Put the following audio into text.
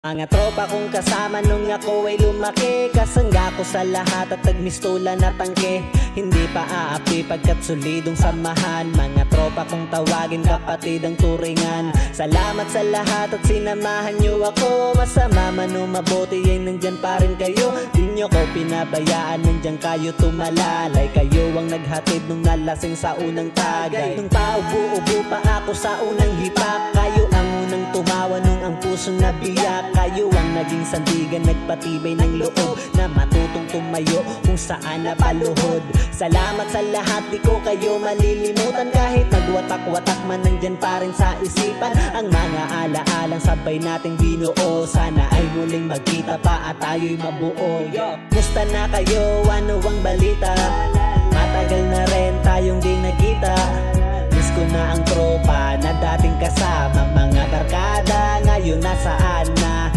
Mga tropa kong kasama nung ako ay lumaki, kasangga ko sa lahat at nagmistula na tangke. Hindi pa aapi pagkat solidong samahan. Mga tropa kong tawagin kapatid ang turingan. Salamat sa lahat at sinamahan nyo ako. Masama man o mabuti ay nandyan pa rin kayo. Di nyo ko pinabayaan, nandyan kayo tumalalay. Kayo ang naghatid nung nalasing sa unang tagay. Nung paubo-ubo pa ako sa unang hipak, kayo ang unang tumawa nung ang pusong nabiyak. Kayo ang naging sandigan, nagpatibay ng loob na matutong tumayo kung saan napaluhod. Salamat sa lahat, di ko kayo malilimutan. Kahit nagwatak-watak man, nandyan pa rin sa isipan ang mga alaalang sabay nating binuo. Sana ay muling magkita pa at tayo'y mabuo. Musta na kayo? Ano ang balita? Matagal na rin tayong di nagkita. Miss ko na ang tropa na dating kasama. Mga barkada ngayon nasaan na?